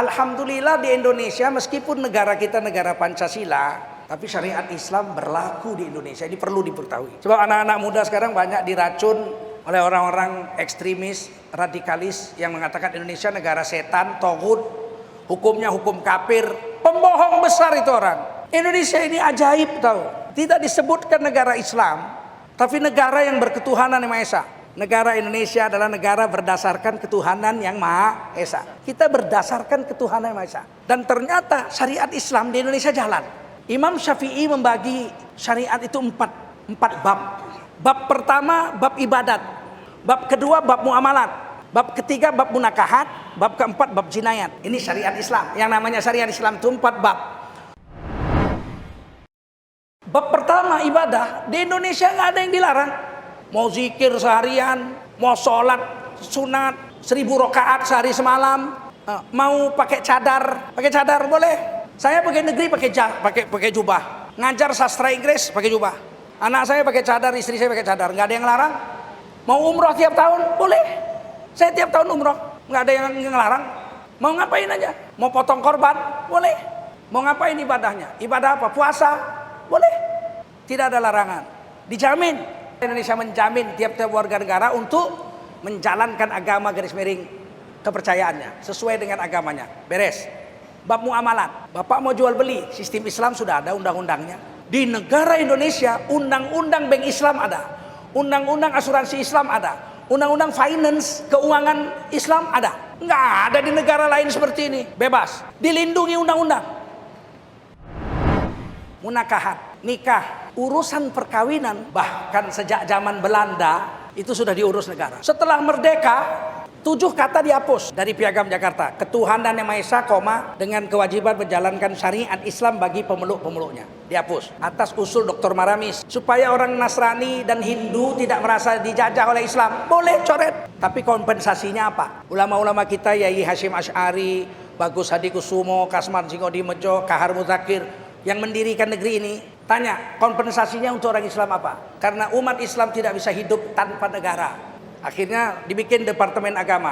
Alhamdulillah di Indonesia, meskipun negara kita negara Pancasila, tapi syariat Islam berlaku di Indonesia. Ini perlu dipertahui. Sebab anak-anak muda sekarang banyak diracun oleh orang-orang ekstremis, radikalis yang mengatakan Indonesia negara setan, togut, hukumnya hukum kafir. Pembohong besar itu orang. Indonesia ini ajaib tahu. Tidak disebutkan negara Islam, tapi negara yang berketuhanan yang Maha Esa. Negara Indonesia adalah negara berdasarkan ketuhanan yang Maha Esa. Kita berdasarkan ketuhanan yang Maha Esa. Dan ternyata syariat Islam di Indonesia jalan. Imam Syafi'i membagi syariat itu empat bab. Bab pertama bab ibadat. Bab kedua bab muamalat. Bab ketiga bab munakahat. Bab keempat bab jinayat. Ini syariat Islam. Yang namanya syariat Islam itu 4 bab. Bab pertama ibadah. Di Indonesia nggak ada yang dilarang. Mau zikir seharian, mau sholat sunat 1000 rakaat sehari semalam, mau pakai cadar boleh. Saya pakai negeri pakai jubah, ngajar sastra Inggris pakai jubah. Anak saya pakai cadar, istri saya pakai cadar, nggak ada yang larang. Mau umroh tiap tahun boleh. Saya tiap tahun umroh, nggak ada yang ngelarang. Mau ngapain aja, mau potong korban boleh. Mau ngapain ibadahnya? Ibadah apa? Puasa boleh. Tidak ada larangan. Dijamin. Indonesia menjamin tiap-tiap warga negara untuk menjalankan agama garis miring kepercayaannya sesuai dengan agamanya. Beres. Bab muamalat. Bapak mau jual beli, sistem Islam sudah ada undang-undangnya. Di negara Indonesia undang-undang bank Islam ada, undang-undang asuransi Islam ada, undang-undang finance keuangan Islam ada. Nggak ada di negara lain seperti ini. Bebas. Dilindungi undang-undang. Munakahat, nikah, urusan perkawinan bahkan sejak zaman Belanda itu sudah diurus negara. Setelah merdeka 7 kata dihapus dari Piagam Jakarta. Ketuhanan yang Maha Esa, dengan kewajiban menjalankan syariat Islam bagi pemeluk-pemeluknya. Dihapus atas usul Dr. Maramis supaya orang Nasrani dan Hindu tidak merasa dijajah oleh Islam. Boleh coret. Tapi kompensasinya apa? Ulama-ulama kita Yai Hashim Asy'ari, Bagus Hadi Kusumo, Kasman Singodimedjo, Kahar Muzakir yang mendirikan negeri ini, tanya kompensasinya untuk orang Islam apa? Karena umat Islam tidak bisa hidup tanpa negara. Akhirnya dibikin Departemen Agama.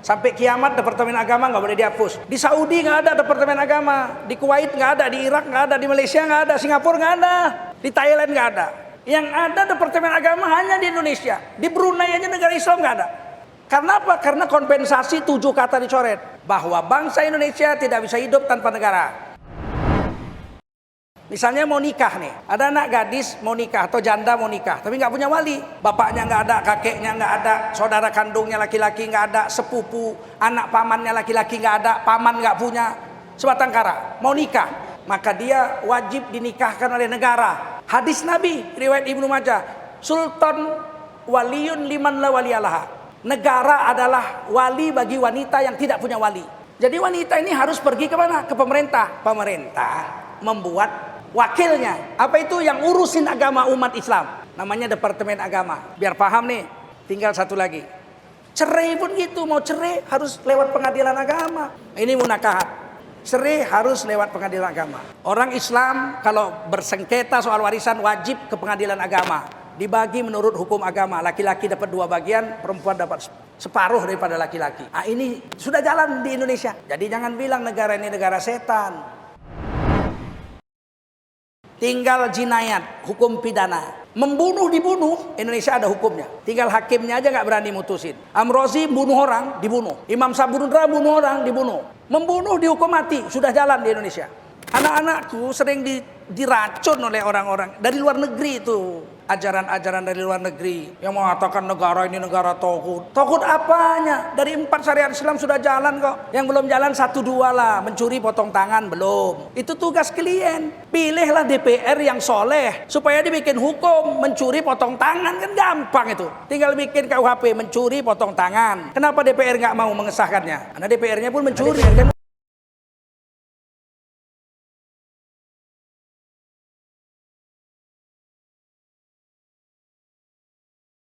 Sampai kiamat Departemen Agama nggak boleh dihapus. Di Saudi nggak ada Departemen Agama, di Kuwait nggak ada, di Irak nggak ada, di Malaysia nggak ada, Singapura nggak ada, di Thailand nggak ada. Yang ada Departemen Agama hanya di Indonesia. Di Brunei aja negara Islam nggak ada. Karena apa? Karena kompensasi 7 kata dicoret. Bahwa bangsa Indonesia tidak bisa hidup tanpa negara. Misalnya mau nikah nih, ada anak gadis mau nikah atau janda mau nikah, tapi nggak punya wali, bapaknya nggak ada, kakeknya nggak ada, saudara kandungnya laki-laki nggak ada, sepupu, anak pamannya laki-laki nggak ada, paman nggak punya, sebatang kara, mau nikah, maka dia wajib dinikahkan oleh negara. Hadis Nabi, riwayat Ibnu Majah, Sultan waliyun liman la waliyalaha. Negara adalah wali bagi wanita yang tidak punya wali. Jadi wanita ini harus pergi ke mana? Ke pemerintah. Pemerintah membuat wakilnya. Apa itu? Yang urusin agama umat Islam. Namanya Departemen Agama. Biar paham nih. Tinggal satu lagi. Cerai pun gitu. Mau cerai harus lewat pengadilan agama. Ini munakahat. Cerai harus lewat pengadilan agama. Orang Islam kalau bersengketa soal warisan wajib ke pengadilan agama. Dibagi menurut hukum agama. Laki-laki dapat 2 bagian, perempuan dapat separuh daripada laki-laki. Nah, ini sudah jalan di Indonesia. Jadi jangan bilang negara ini negara setan. Tinggal jinayat, hukum pidana. Membunuh dibunuh, Indonesia ada hukumnya. Tinggal hakimnya aja nggak berani mutusin. Amrozi bunuh orang, dibunuh. Imam Sabundra bunuh orang, dibunuh. Membunuh dihukum mati, sudah jalan di Indonesia. Anak-anakku sering diracun oleh orang-orang dari luar negeri itu. Ajaran-ajaran dari luar negeri yang mengatakan negara ini negara togut. Togut apanya? Dari 4 syariat Islam sudah jalan kok. Yang belum jalan 1-2 lah. Mencuri potong tangan belum. Itu tugas klien. Pilihlah DPR yang soleh supaya dibikin hukum. Mencuri potong tangan kan gampang itu. Tinggal bikin KUHP mencuri potong tangan. Kenapa DPR nggak mau mengesahkannya? Karena DPR-nya pun mencuri kan.